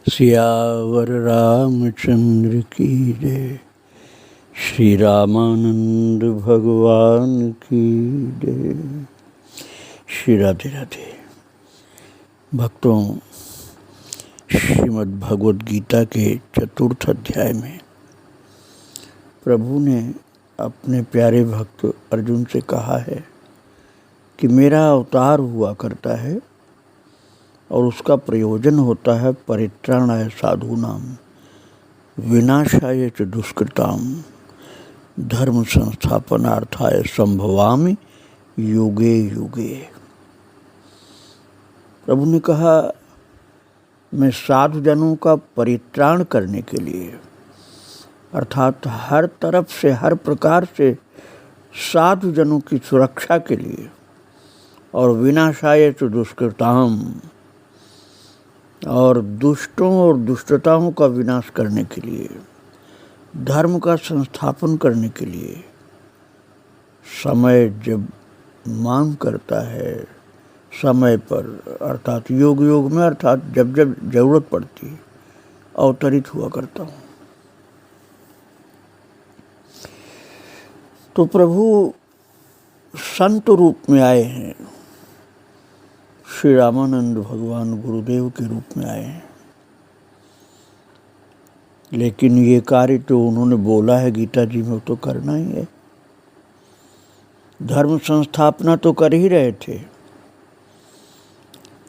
सियावर रामचंद्र की जय। श्री रामानंद भगवान की जय। श्री राधे राधे। भक्तों, श्रीमद् भगवद गीता के चतुर्थ अध्याय में प्रभु ने अपने प्यारे भक्त अर्जुन से कहा है कि मेरा अवतार हुआ करता है और उसका प्रयोजन होता है परित्राणाय साधूनाम विनाशाय च दुष्कृताम धर्म संस्थापनार्थाय संभवामि युगे युगे। प्रभु ने कहा, मैं साधु जनों का परित्राण करने के लिए, अर्थात हर तरफ से, हर प्रकार से साधु जनों की सुरक्षा के लिए और विनाशाय च दुष्कृताम, और दुष्टों और दुष्टताओं का विनाश करने के लिए, धर्म का संस्थापन करने के लिए, समय जब मांग करता है, समय पर अर्थात योग योग में, अर्थात जब जब जरूरत पड़ती है, अवतरित हुआ करता हूँ। तो प्रभु संत रूप में आए हैं, श्री रामानंद भगवान गुरुदेव के रूप में आए हैं। लेकिन ये कार्य तो उन्होंने बोला है गीता जी में, तो करना ही है। धर्म संस्थापना तो कर ही रहे थे।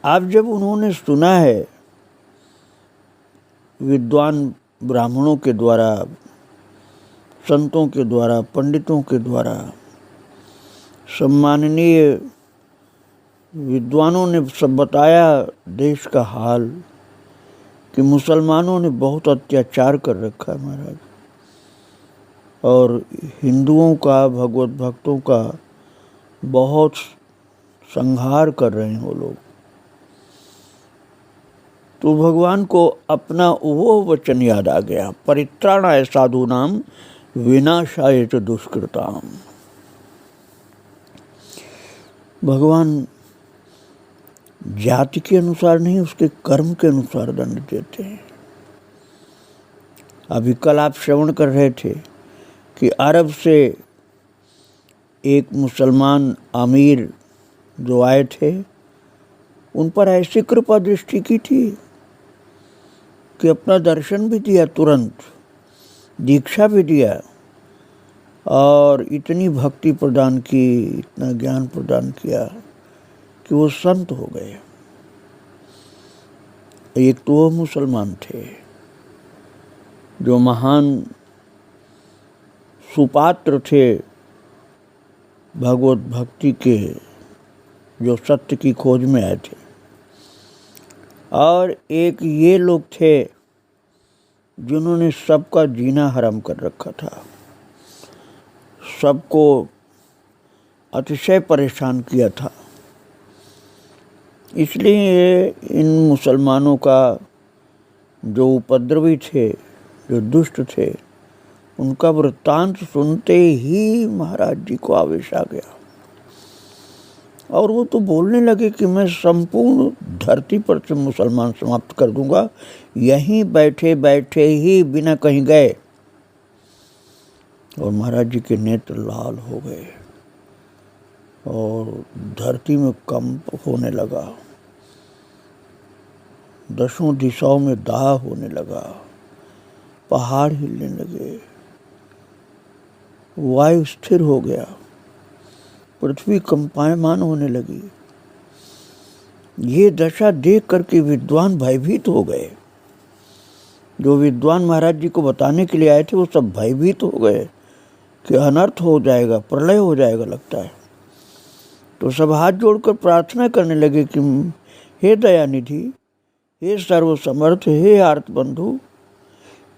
अब जब उन्होंने सुना है विद्वान ब्राह्मणों के द्वारा, संतों के द्वारा, पंडितों के द्वारा, सम्माननीय विद्वानों ने सब बताया देश का हाल कि मुसलमानों ने बहुत अत्याचार कर रखा है महाराज, और हिंदुओं का, भगवत भक्तों का बहुत संहार कर रहे हैं वो लोग। तो भगवान को अपना वो वचन याद आ गया, परित्राणाय साधूनाम विनाशाय च दुष्कृताम। भगवान जाति के अनुसार नहीं, उसके कर्म के अनुसार दंड देते हैं। अभी कल आप श्रवण कर रहे थे कि अरब से एक मुसलमान अमीर जो आए थे, उन पर ऐसी कृपा दृष्टि की थी कि अपना दर्शन भी दिया, तुरंत दीक्षा भी दिया, और इतनी भक्ति प्रदान की, इतना ज्ञान प्रदान किया कि वो संत हो गए। एक तो वो मुसलमान थे जो महान सुपात्र थे भगवत भक्ति के, जो सत्य की खोज में आए थे, और एक ये लोग थे जिन्होंने सबका जीना हराम कर रखा था, सबको अतिशय परेशान किया था। इसलिए इन मुसलमानों का जो उपद्रवी थे, जो दुष्ट थे, उनका वृत्तांत सुनते ही महाराज जी को आवेश आ गया, और वो तो बोलने लगे कि मैं संपूर्ण धरती पर से मुसलमान समाप्त कर दूंगा, यहीं बैठे बैठे ही, बिना कहीं गए। और महाराज जी के नेत्र लाल हो गए और धरती में कंप होने लगा, दसों दिशाओं में दाह होने लगा, पहाड़ हिलने लगे, वायु स्थिर हो गया, पृथ्वी कंपायमान होने लगी। ये दशा देख करके विद्वान भयभीत हो गए। जो विद्वान महाराज जी को बताने के लिए आए थे, वो सब भयभीत हो गए कि अनर्थ हो जाएगा, प्रलय हो जाएगा लगता है। तो सब हाथ जोड़कर प्रार्थना करने लगे कि हे दयानिधि, हे सर्वसमर्थ, हे आर्त बंधु,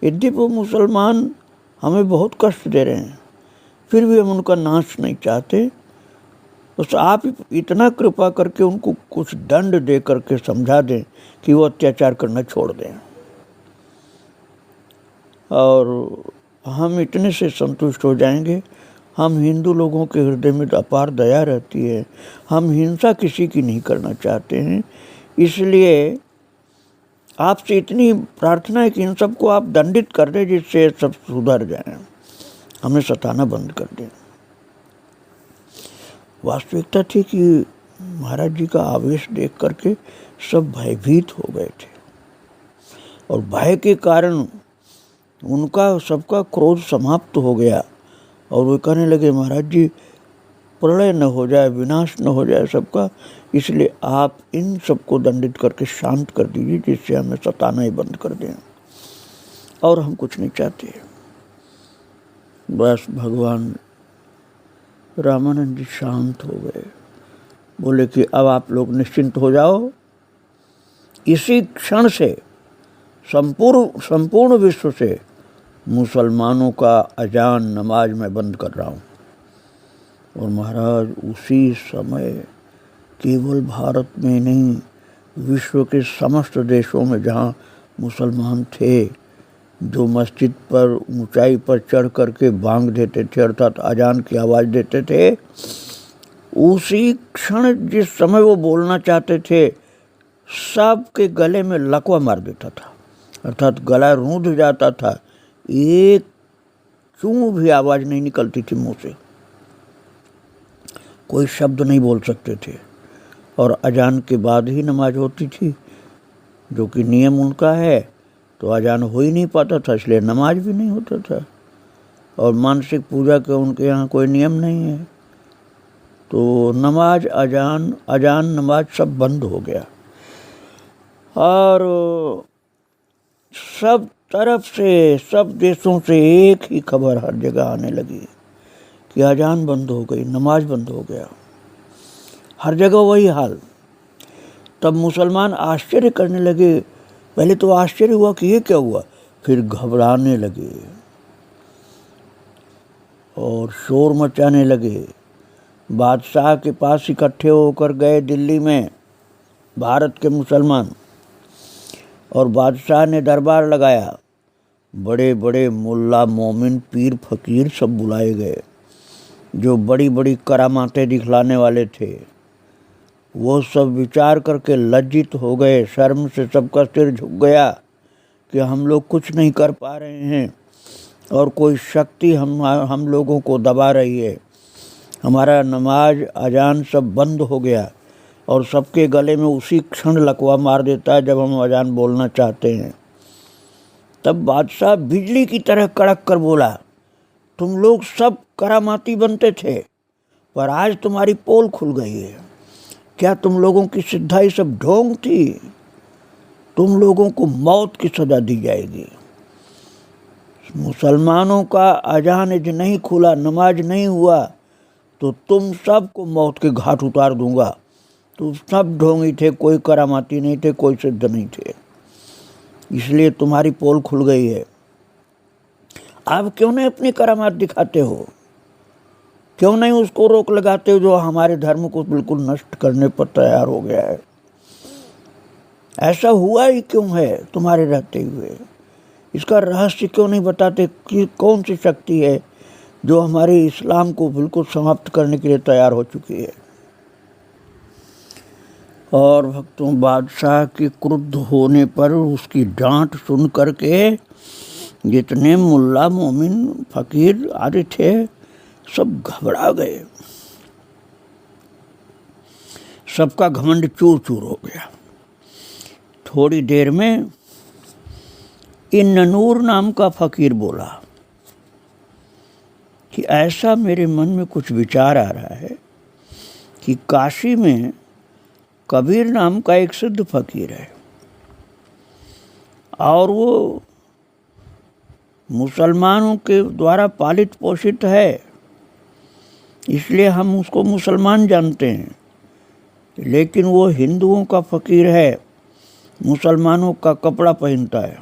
यद्यपि वो मुसलमान हमें बहुत कष्ट दे रहे हैं, फिर भी हम उनका नाश नहीं चाहते। बस आप इतना कृपा करके उनको कुछ दंड दे करके समझा दें कि वो अत्याचार करना छोड़ दें, और हम इतने से संतुष्ट हो जाएंगे। हम हिंदू लोगों के हृदय में अपार दया रहती है, हम हिंसा किसी की नहीं करना चाहते हैं, इसलिए आपसे इतनी प्रार्थना है कि इन सबको आप दंडित कर दें जिससे सब सुधर जाएं, हमें सताना बंद कर दें। वास्तविकता थी कि महाराज जी का आवेश देख करके सब भयभीत हो गए थे और भय के कारण उनका सबका क्रोध समाप्त हो गया और वे कहने लगे महाराज जी प्रलय न हो जाए, विनाश न हो जाए सबका, इसलिए आप इन सबको दंडित करके शांत कर दीजिए जिससे हमें सताना ही बंद कर दें और हम कुछ नहीं चाहते। बस भगवान रामानंद जी शांत हो गए, बोले कि अब आप लोग निश्चिंत हो जाओ। इसी क्षण से संपूर्ण विश्व से मुसलमानों का अजान नमाज मैं बंद कर रहा हूँ। और महाराज उसी समय केवल भारत में नहीं, विश्व के समस्त देशों में जहाँ मुसलमान थे, जो मस्जिद पर ऊंचाई पर चढ़ करके बांग देते थे अर्थात अजान की आवाज़ देते थे, उसी क्षण जिस समय वो बोलना चाहते थे सब के गले में लकवा मार देता था, अर्थात गला रूंध जाता था, एक चूं भी आवाज़ नहीं निकलती थी मुंह से, कोई शब्द नहीं बोल सकते थे। और अजान के बाद ही नमाज होती थी, जो कि नियम उनका है, तो अजान हो ही नहीं पाता था, इसलिए नमाज भी नहीं होता था। और मानसिक पूजा के उनके यहाँ कोई नियम नहीं है, तो नमाज अजान नमाज सब बंद हो गया। और सब तरफ से, सब देशों से एक ही खबर हर जगह आने लगी कि अजान बंद हो गई, नमाज बंद हो गया, हर जगह वही हाल। तब मुसलमान आश्चर्य करने लगे, पहले तो आश्चर्य हुआ कि ये क्या हुआ, फिर घबराने लगे और शोर मचाने लगे। बादशाह के पास इकट्ठे होकर गए दिल्ली में भारत के मुसलमान, और बादशाह ने दरबार लगाया। बड़े बड़े मुल्ला मोमिन पीर फकीर सब बुलाए गए, जो बड़ी बड़ी करामातें दिखलाने वाले थे। वो सब विचार करके लज्जित हो गए, शर्म से सबका सिर झुक गया कि हम लोग कुछ नहीं कर पा रहे हैं और कोई शक्ति हम लोगों को दबा रही है। हमारा नमाज अजान सब बंद हो गया और सबके गले में उसी क्षण लकवा मार देता है जब हम अजान बोलना चाहते हैं। तब बादशाह बिजली की तरह कड़क कर बोला, तुम लोग सब करामाती बनते थे, पर आज तुम्हारी पोल खुल गई है। क्या तुम लोगों की सिद्धाई सब ढोंग थी? तुम लोगों को मौत की सजा दी जाएगी। मुसलमानों का अजान यदि नहीं खुला, नमाज नहीं हुआ, तो तुम सबको मौत के घाट उतार दूंगा। तुम सब ढोंगी थे, कोई करामाती नहीं थे, कोई सिद्ध नहीं थे, इसलिए तुम्हारी पोल खुल गई है। आप क्यों नहीं अपनी करामात दिखाते हो? क्यों नहीं उसको रोक लगाते हो जो हमारे धर्म को बिल्कुल नष्ट करने पर तैयार हो गया है? ऐसा हुआ ही क्यों है तुम्हारे रहते हुए? इसका रहस्य क्यों नहीं बताते कि कौन सी शक्ति है जो हमारे इस्लाम को बिल्कुल समाप्त करने के लिए तैयार हो चुकी है? और भक्तों, बादशाह के क्रुद्ध होने पर उसकी डांट सुन करके जितने मुल्ला मोमिन फकीर आदि थे सब घबरा गए, सबका घमंड चूर चूर हो गया। थोड़ी देर में नूर नाम का फकीर बोला कि ऐसा मेरे मन में कुछ विचार आ रहा है कि काशी में कबीर नाम का एक सिद्ध फकीर है और वो मुसलमानों के द्वारा पालित पोषित है, इसलिए हम उसको मुसलमान जानते हैं, लेकिन वो हिंदुओं का फकीर है, मुसलमानों का कपड़ा पहनता है।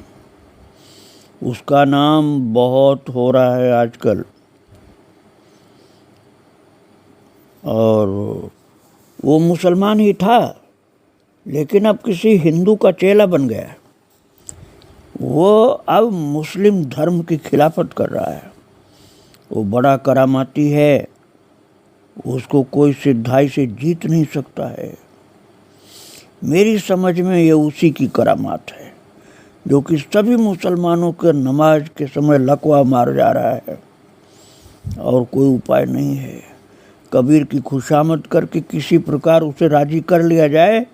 उसका नाम बहुत हो रहा है आजकल, और वो मुसलमान ही था लेकिन अब किसी हिंदू का चेला बन गया। वो अब मुस्लिम धर्म की खिलाफत कर रहा है। वो बड़ा करामाती है, उसको कोई सिद्धाई से जीत नहीं सकता है। मेरी समझ में ये उसी की करामात है। जो कि सभी मुसलमानों के नमाज के समय लकवा मार जा रहा है और कोई उपाय नहीं है। कबीर की खुशामद करके किसी प्रकार उसे राजी कर लिया जाए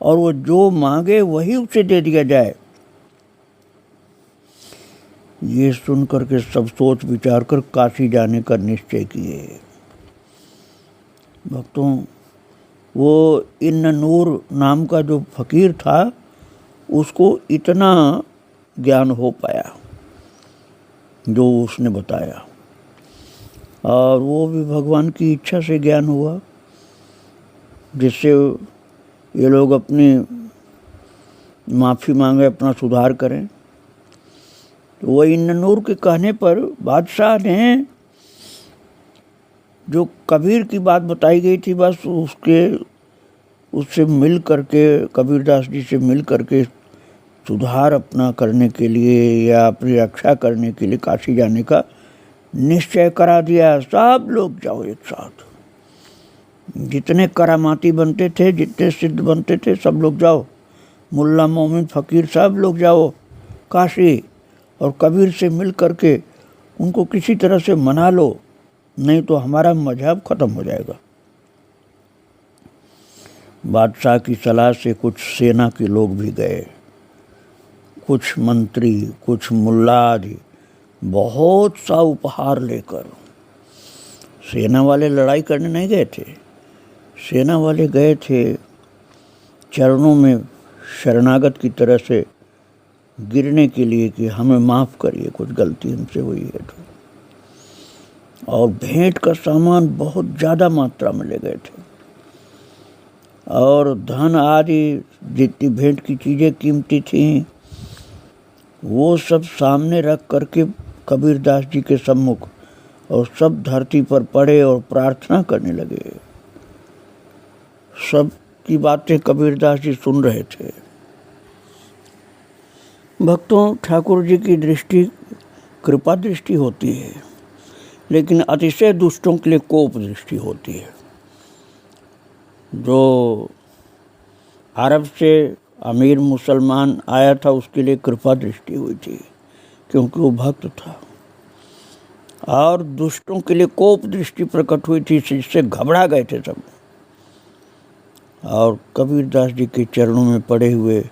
और वो जो मांगे वही उसे दे दिया जाए। ये सुन करके सब सोच विचार कर काशी जाने का निश्चय किए। भक्तों, वो इन्न नूर नाम का जो फकीर था उसको इतना ज्ञान हो पाया जो उसने बताया, और वो भी भगवान की इच्छा से ज्ञान हुआ, जिससे ये लोग अपनी माफ़ी मांगे, अपना सुधार करें। तो वह इन्न नूर के कहने पर बादशाह ने जो कबीर की बात बताई गई थी, बस उससे मिल करके, कबीरदास जी से मिल करके सुधार अपना करने के लिए या अपनी रक्षा करने के लिए काशी जाने का निश्चय करा दिया। सब लोग जाओ एक साथ, जितने करामाती बनते थे, जितने सिद्ध बनते थे, सब लोग जाओ। मुल्ला मोमिन फ़कीर सब लोग जाओ काशी, और कबीर से मिल करके उनको किसी तरह से मना लो, नहीं तो हमारा मजहब ख़त्म हो जाएगा। बादशाह की सलाह से कुछ सेना के लोग भी गए, कुछ मंत्री, कुछ मुल्ला आदि, बहुत सा उपहार लेकर। सेना वाले लड़ाई करने नहीं गए थे, सेना वाले गए थे चरणों में शरणागत की तरह से गिरने के लिए कि हमें माफ़ करिए, कुछ गलती हमसे हुई है तो। और भेंट का सामान बहुत ज़्यादा मात्रा में ले गए थे, और धन आदि जितनी भेंट की चीज़ें कीमती थीं वो सब सामने रख करके कबीरदास जी के सम्मुख, और सब धरती पर पड़े और प्रार्थना करने लगे। सब की बातें कबीरदास जी सुन रहे थे। भक्तों, ठाकुर जी की दृष्टि कृपा दृष्टि होती है, लेकिन अतिशय दुष्टों के लिए कोप दृष्टि होती है। जो अरब से अमीर मुसलमान आया था उसके लिए कृपा दृष्टि हुई थी क्योंकि वो भक्त था, और दुष्टों के लिए कोप दृष्टि प्रकट हुई थी, जिससे घबरा गए थे सब। और कबीरदास जी के चरणों में पड़े हुए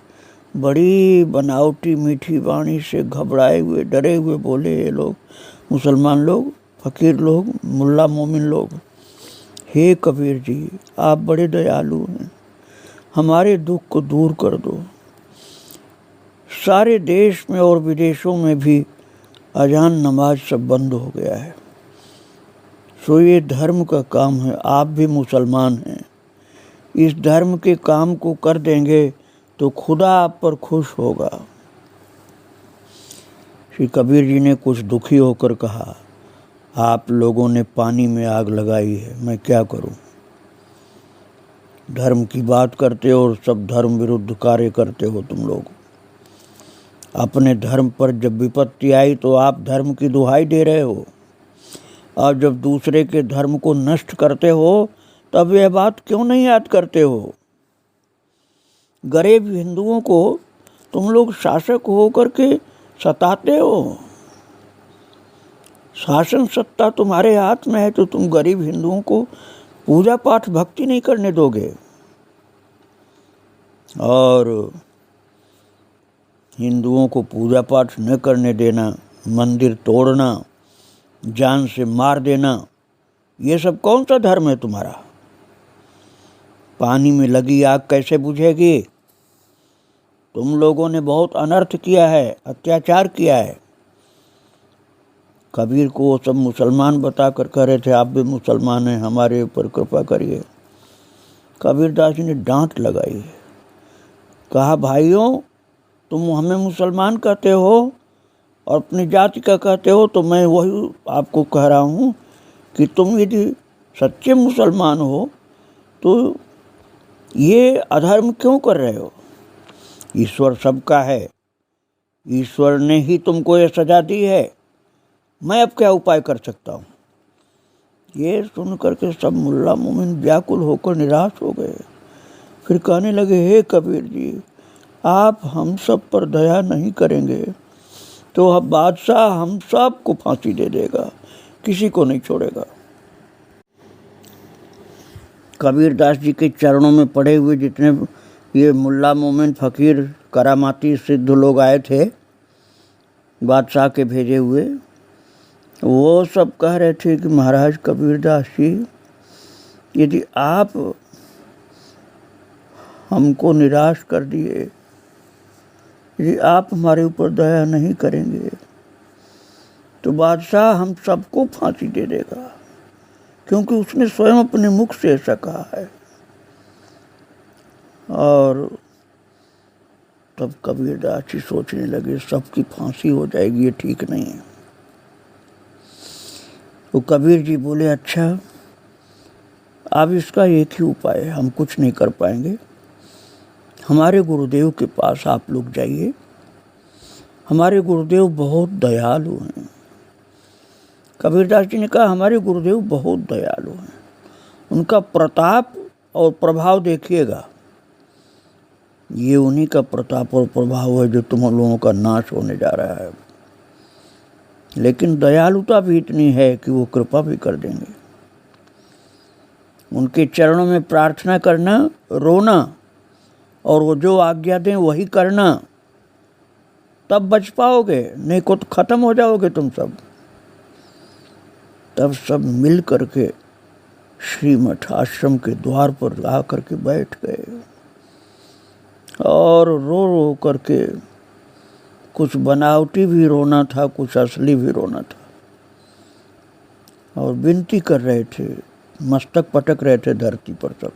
बड़ी बनावटी मीठी वाणी से घबराए हुए, डरे हुए बोले ये लोग, मुसलमान लोग, फ़कीर लोग, मुल्ला मोमिन लोग, हे कबीर जी, आप बड़े दयालु हैं, हमारे दुख को दूर कर दो। सारे देश में और विदेशों में भी अजान नमाज सब बंद हो गया है, सो ये धर्म का काम है, आप भी मुसलमान हैं, इस धर्म के काम को कर देंगे तो खुदा आप पर खुश होगा। श्री कबीर जी ने कुछ दुखी होकर कहा, आप लोगों ने पानी में आग लगाई है, मैं क्या करूं। धर्म की बात करते हो और सब धर्म विरुद्ध कार्य करते हो तुम लोग। अपने धर्म पर जब विपत्ति आई तो आप धर्म की दुहाई दे रहे हो, और जब दूसरे के धर्म को नष्ट करते हो तब यह बात क्यों नहीं याद करते हो। गरीब हिंदुओं को तुम लोग शासक हो करके सताते हो, शासन सत्ता तुम्हारे हाथ में है, तो तुम गरीब हिंदुओं को पूजा पाठ भक्ति नहीं करने दोगे। और हिंदुओं को पूजा पाठ न करने देना, मंदिर तोड़ना, जान से मार देना, ये सब कौन सा धर्म है तुम्हारा। पानी में लगी आग कैसे बुझेगी। तुम लोगों ने बहुत अनर्थ किया है, अत्याचार किया है। कबीर को वो सब मुसलमान बता कर कह रहे थे आप भी मुसलमान हैं, हमारे ऊपर कृपा करिए। कबीरदास जी ने डांट लगाई, कहा भाइयों, तुम हमें मुसलमान कहते हो और अपनी जाति का कहते हो, तो मैं वही आपको कह रहा हूँ कि तुम यदि सच्चे मुसलमान हो तो ये अधर्म क्यों कर रहे हो। ईश्वर सबका है, ईश्वर ने ही तुमको ये सजा दी है, मैं अब क्या उपाय कर सकता हूँ। ये सुन करके सब मुल्ला मोमिन व्याकुल होकर निराश हो गए। फिर कहने लगे, हे कबीर जी, आप हम सब पर दया नहीं करेंगे तो अब बादशाह हम सब को फांसी दे देगा, किसी को नहीं छोड़ेगा। कबीरदास जी के चरणों में पड़े हुए जितने ये मुल्ला मोमिन फ़कीर करामाती सिद्ध लोग आए थे बादशाह के भेजे हुए, वो सब कह रहे थे कि महाराज कबीरदास जी, यदि आप हमको निराश कर दिए, यदि आप हमारे ऊपर दया नहीं करेंगे तो बादशाह हम सबको फांसी दे देगा, क्योंकि उसने स्वयं अपने मुख से ऐसा कहा है। और तब कबीरदास जी सोचने लगे सबकी फांसी हो जाएगी, ये ठीक नहीं है। तो कबीर जी बोले, अच्छा अब इसका एक ही उपाय है, हम कुछ नहीं कर पाएंगे, हमारे गुरुदेव के पास आप लोग जाइए, हमारे गुरुदेव बहुत दयालु हैं। कबीरदास जी ने कहा, हमारे गुरुदेव बहुत दयालु हैं, उनका प्रताप और प्रभाव देखिएगा, ये उन्हीं का प्रताप और प्रभाव है जो तुम लोगों का नाश होने जा रहा है। लेकिन दयालुता भी इतनी है कि वो कृपा भी कर देंगे। उनके चरणों में प्रार्थना करना, रोना, और वो जो आज्ञा दें वही करना, तब बच पाओगे, नहीं को तो खत्म हो जाओगे तुम सब। तब सब मिल करके श्रीमठ आश्रम के द्वार पर ला करके बैठ गए और रो रो करके, कुछ बनावटी भी रोना था, कुछ असली भी रोना था, और विनती कर रहे थे, मस्तक पटक रहे थे धरती पर सब।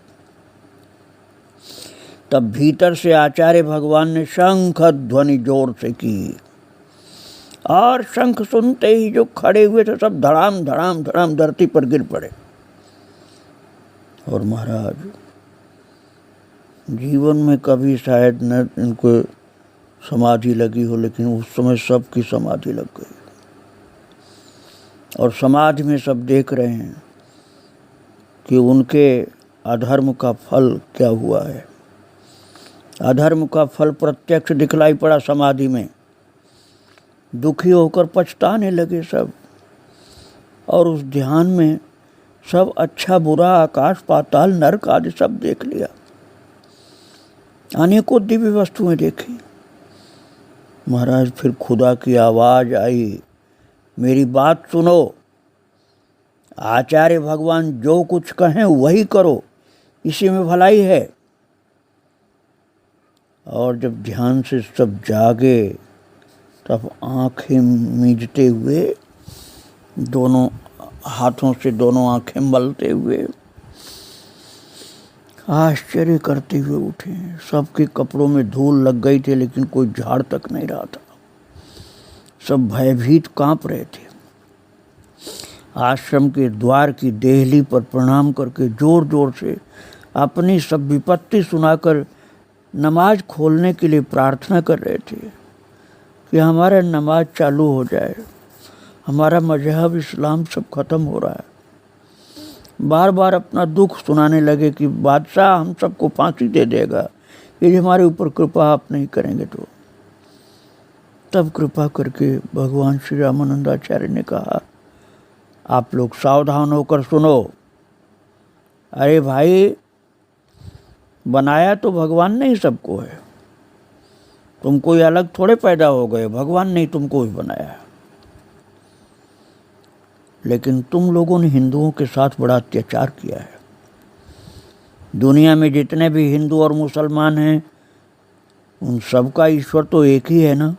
तब भीतर से आचार्य भगवान ने शंख ध्वनि जोर से की, और शंख सुनते ही जो खड़े हुए थे सब धड़ाम धड़ाम धड़ाम धरती पर गिर पड़े। और महाराज जीवन में कभी शायद न इनको समाधि लगी हो, लेकिन उस समय सबकी समाधि लग गई, और समाधि में सब देख रहे हैं कि उनके अधर्म का फल क्या हुआ है। अधर्म का फल प्रत्यक्ष दिखलाई पड़ा समाधि में। दुखी होकर पछताने लगे सब, और उस ध्यान में सब अच्छा बुरा, आकाश पाताल नरक आदि सब देख लिया, अनेकों दिव्य वस्तुएं देखी। महाराज फिर खुदा की आवाज़ आई, मेरी बात सुनो, आचार्य भगवान जो कुछ कहें वही करो, इसी में भलाई है। और जब ध्यान से सब जागे तब आँखें मींजते हुए, दोनों हाथों से दोनों आँखें मलते हुए, आश्चर्य करते हुए उठे। सबके कपड़ों में धूल लग गई थी, लेकिन कोई झाड़ तक नहीं रहा था। सब भयभीत कांप रहे थे। आश्रम के द्वार की देहली पर प्रणाम करके जोर जोर से अपनी सब विपत्ति सुनाकर नमाज खोलने के लिए प्रार्थना कर रहे थे कि हमारा नमाज चालू हो जाए, हमारा मजहब इस्लाम सब खत्म हो रहा है। बार बार अपना दुख सुनाने लगे कि बादशाह हम सबको फांसी दे देगा यदि हमारे ऊपर कृपा आप नहीं करेंगे तो। तब कृपा करके भगवान श्री रामानंदाचार्य ने कहा, आप लोग सावधान होकर सुनो। अरे भाई, बनाया तो भगवान ने ही सबको है, तुम कोई अलग थोड़े पैदा हो गए, भगवान ने तुमको ही बनाया। लेकिन तुम लोगों ने हिंदुओं के साथ बड़ा अत्याचार किया है। दुनिया में जितने भी हिंदू और मुसलमान हैं, उन सबका ईश्वर तो एक ही है ना,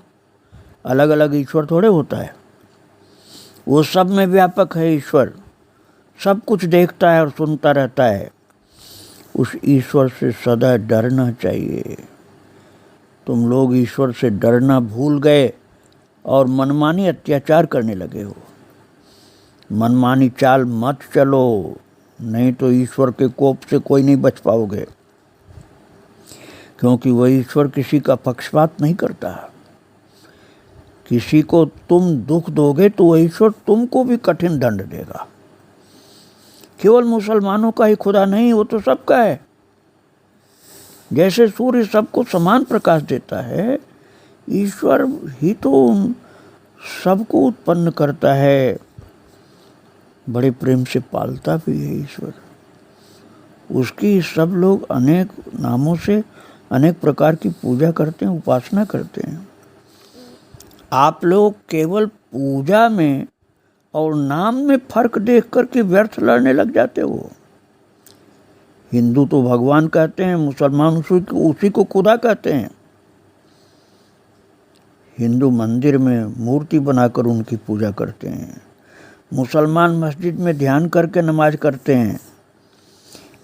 अलग अलग ईश्वर थोड़े होता है। वो सब में व्यापक है ईश्वर, सब कुछ देखता है और सुनता रहता है। उस ईश्वर से सदा डरना चाहिए। तुम लोग ईश्वर से डरना भूल गए और मनमानी अत्याचार करने लगे हो। मनमानी चाल मत चलो, नहीं तो ईश्वर के कोप से कोई नहीं बच पाओगे, क्योंकि वह ईश्वर किसी का पक्षपात नहीं करता। किसी को तुम दुख दोगे तो वह ईश्वर तुमको भी कठिन दंड देगा। केवल मुसलमानों का ही खुदा नहीं, वो तो सबका है। जैसे सूर्य सबको समान प्रकाश देता है, ईश्वर ही तो उन सबको उत्पन्न करता है, बड़े प्रेम से पालता भी है ईश्वर। उसकी सब लोग अनेक नामों से अनेक प्रकार की पूजा करते हैं, उपासना करते हैं। आप लोग केवल पूजा में और नाम में फर्क देख करके व्यर्थ लड़ने लग जाते हो। हिंदू तो भगवान कहते हैं, मुसलमान उसी को खुदा कहते हैं। हिंदू मंदिर में मूर्ति बनाकर उनकी पूजा करते हैं, मुसलमान मस्जिद में ध्यान करके नमाज करते हैं।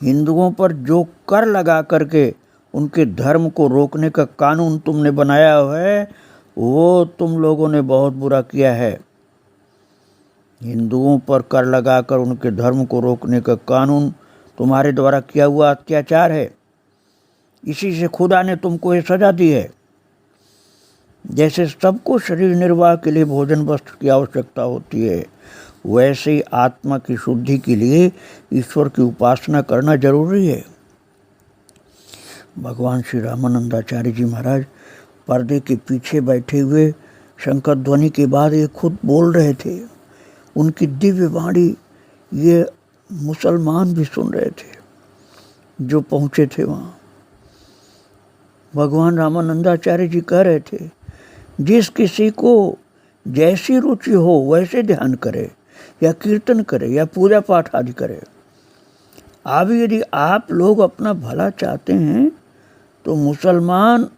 हिंदुओं पर जो कर लगा करके उनके धर्म को रोकने का कानून तुमने बनाया है, वो तुम लोगों ने बहुत बुरा किया है। हिंदुओं पर कर लगाकर उनके धर्म को रोकने का कानून तुम्हारे द्वारा किया हुआ अत्याचार है। इसी से खुदा ने तुमको ये सजा दी है। जैसे सबको शरीर निर्वाह के लिए भोजन वस्त्र की आवश्यकता होती है, वैसे ही आत्मा की शुद्धि के लिए ईश्वर की उपासना करना जरूरी है। भगवान श्री रामानंदाचार्य जी महाराज पर्दे के पीछे बैठे हुए शंकर ध्वनि के बाद ये खुद बोल रहे थे। उनकी दिव्य वाणी ये मुसलमान भी सुन रहे थे जो पहुँचे थे वहाँ। भगवान रामानंदाचार्य जी कह रहे थे, जिस किसी को जैसी रुचि हो वैसे ध्यान करे या कीर्तन करे या पूजा पाठ आदि करे। अब यदि आप लोग अपना भला चाहते हैं तो मुसलमान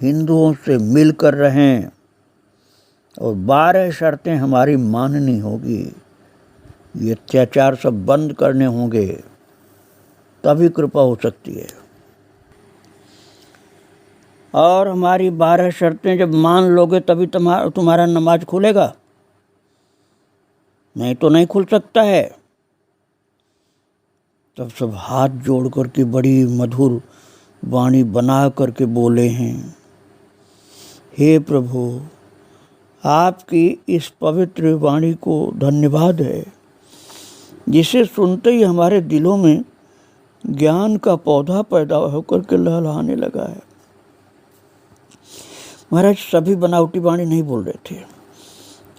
हिंदुओं से मिलकर रहें और 12 शर्तें हमारी माननी होगी। ये अत्याचार सब बंद करने होंगे, तभी कृपा हो सकती है। और हमारी 12 शर्तें जब मान लोगे तभी तुम्हारा नमाज खुलेगा, नहीं तो नहीं खुल सकता है। तब सब हाथ जोड़ करके बड़ी मधुर वाणी बना करके बोले हैं, हे प्रभु, आपकी इस पवित्र वाणी को धन्यवाद है, जिसे सुनते ही हमारे दिलों में ज्ञान का पौधा पैदा होकर के लहलहाने लगा है। महाराज सभी बनावटी वाणी नहीं बोल रहे थे,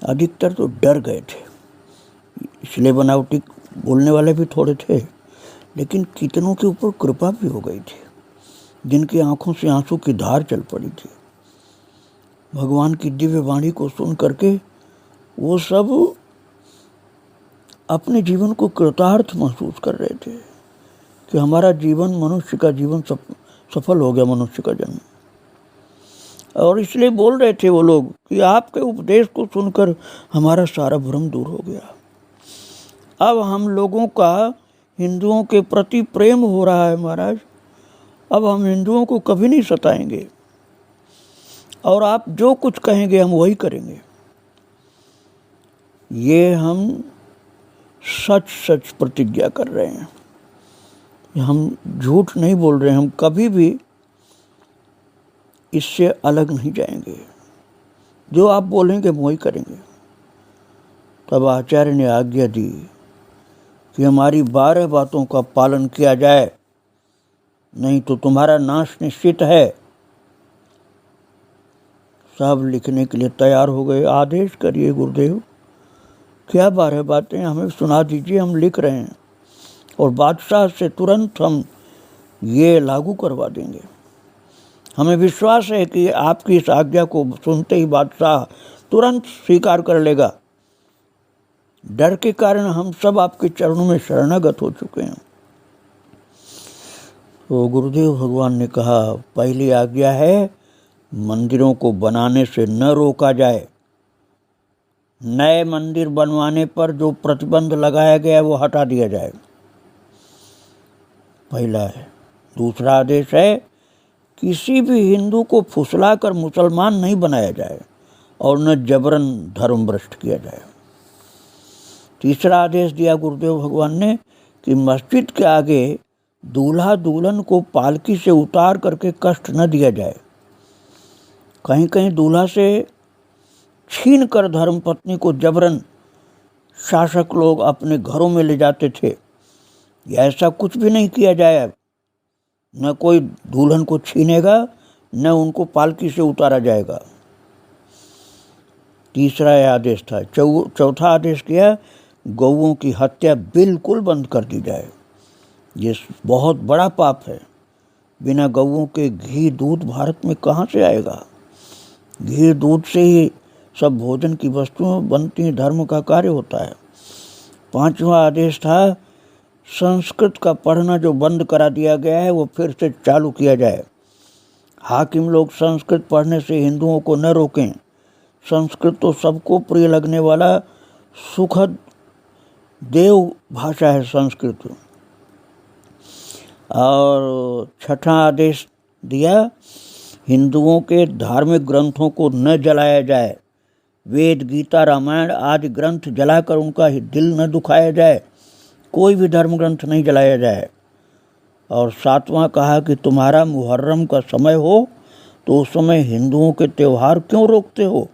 अधिकतर तो डर गए थे, इसलिए बनावटी बोलने वाले भी थोड़े थे। लेकिन कितनों के ऊपर कृपा भी हो गई थी, जिनकी आंखों से आंसू की धार चल पड़ी थी। भगवान की दिव्य वाणी को सुन करके वो सब अपने जीवन को कृतार्थ महसूस कर रहे थे कि हमारा जीवन, मनुष्य का जीवन सफल हो गया, मनुष्य का जन्म। और इसलिए बोल रहे थे वो लोग कि आपके उपदेश को सुनकर हमारा सारा भ्रम दूर हो गया। अब हम लोगों का हिंदुओं के प्रति प्रेम हो रहा है महाराज। अब हम हिंदुओं को कभी नहीं सताएंगे और आप जो कुछ कहेंगे हम वही करेंगे। ये हम सच सच प्रतिज्ञा कर रहे हैं, हम झूठ नहीं बोल रहे हैं। हम कभी भी इससे अलग नहीं जाएंगे, जो आप बोलेंगे हम वही करेंगे। तब आचार्य ने आज्ञा दी कि हमारी 12 बातों का पालन किया जाए, नहीं तो तुम्हारा नाश निश्चित है। सब लिखने के लिए तैयार हो गए। आदेश करिए गुरुदेव, क्या 12 बातें हमें सुना दीजिए, हम लिख रहे हैं और बादशाह से तुरंत हम ये लागू करवा देंगे। हमें विश्वास है कि आपकी इस आज्ञा को सुनते ही बादशाह तुरंत स्वीकार कर लेगा। डर के कारण हम सब आपके चरणों में शरणागत हो चुके हैं। तो गुरुदेव भगवान ने कहा, पहली आज्ञा है मंदिरों को बनाने से न रोका जाए। नए मंदिर बनवाने पर जो प्रतिबंध लगाया गया है वो हटा दिया जाए, पहला है। दूसरा आदेश है किसी भी हिंदू को फुसलाकर मुसलमान नहीं बनाया जाए और न जबरन धर्म भ्रष्ट किया जाए। तीसरा आदेश दिया गुरुदेव भगवान ने कि मस्जिद के आगे दूल्हा दुल्हन को पालकी से उतार करके कष्ट न दिया जाए। कहीं कहीं दूल्हा से छीन कर धर्मपत्नी को जबरन शासक लोग अपने घरों में ले जाते थे। ऐसा कुछ भी नहीं किया जाए। न कोई दुल्हन को छीनेगा, न उनको पालकी से उतारा जाएगा। तीसरा आदेश था। चौथा आदेश किया, गौओं की हत्या बिल्कुल बंद कर दी जाए। ये बहुत बड़ा पाप है। बिना गौओं के घी दूध भारत में कहाँ से आएगा? घी दूध से ही सब भोजन की वस्तुएं बनती, धर्म का कार्य होता है। पांचवा आदेश था, संस्कृत का पढ़ना जो बंद करा दिया गया है वो फिर से चालू किया जाए। हाकिम लोग संस्कृत पढ़ने से हिंदुओं को न रोकें। संस्कृत तो सबको प्रिय लगने वाला सुखद देव भाषा है संस्कृत। और छठा आदेश दिया, हिंदुओं के धार्मिक ग्रंथों को न जलाया जाए। वेद, गीता, रामायण आदि ग्रंथ जलाकर उनका दिल न दुखाया जाए। कोई भी धर्म ग्रंथ नहीं जलाया जाए। और सातवां कहा कि तुम्हारा मुहर्रम का समय हो तो उस समय हिंदुओं के त्यौहार क्यों रोकते हो?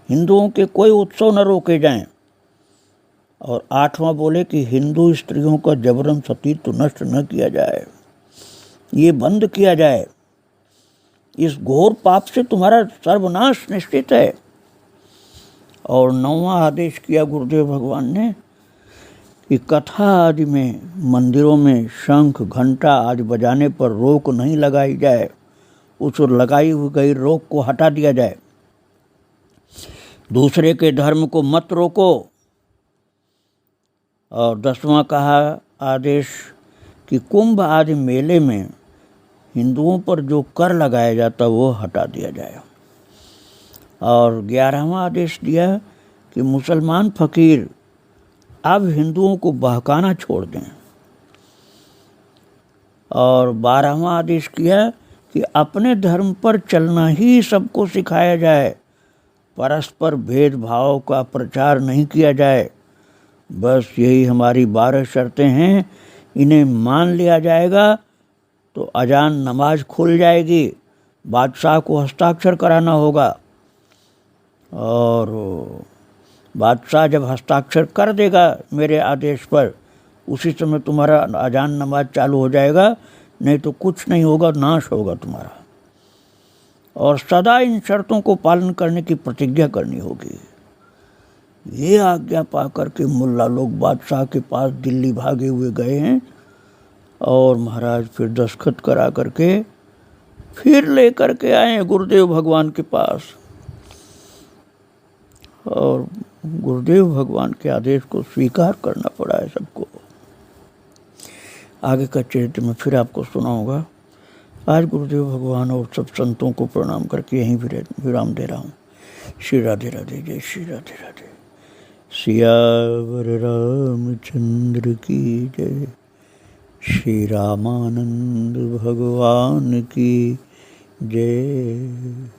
हिंदुओं के कोई उत्सव न रोके जाएं। और आठवां बोले कि हिंदू स्त्रियों का जबरन सतीत्व नष्ट न किया जाए, ये बंद किया जाए। इस घोर पाप से तुम्हारा सर्वनाश निश्चित है। और नौवां आदेश किया गुरुदेव भगवान ने कि कथा आदि में, मंदिरों में शंख घंटा आदि बजाने पर रोक नहीं लगाई जाए। उस लगाई हुई गई रोक को हटा दिया जाए। दूसरे के धर्म को मत रोको। और 10वां कहा आदेश कि कुंभ आदि मेले में हिंदुओं पर जो कर लगाया जाता वो हटा दिया जाए। और 11वां आदेश दिया कि मुसलमान फकीर अब हिंदुओं को बहकाना छोड़ दें। और 12वां आदेश किया कि अपने धर्म पर चलना ही सबको सिखाया जाए। परस्पर भेदभाव का प्रचार नहीं किया जाए। बस यही हमारी 12 शर्तें हैं। इन्हें मान लिया जाएगा तो अजान नमाज खुल जाएगी। बादशाह को हस्ताक्षर कराना होगा और बादशाह जब हस्ताक्षर कर देगा मेरे आदेश पर, उसी समय तुम्हारा अजान नमाज चालू हो जाएगा। नहीं तो कुछ नहीं होगा, नाश होगा तुम्हारा। और सदा इन शर्तों को पालन करने की प्रतिज्ञा करनी होगी। ये आज्ञा पाकर के मुल्ला लोग बादशाह के पास दिल्ली भागे हुए गए हैं। और महाराज फिर दस्तखत करा करके फिर लेकर के आए गुरुदेव भगवान के पास। और गुरुदेव भगवान के आदेश को स्वीकार करना पड़ा है सबको। आगे का चरित्र में फिर आपको सुनाऊंगा। आज गुरुदेव भगवान और सब संतों को प्रणाम करके यहीं विराम दे रहा हूँ। श्री राधे राधे, जय श्री राधे राधे। सियावर रामचंद्र की जय। श्री रामानंद भगवान की जय।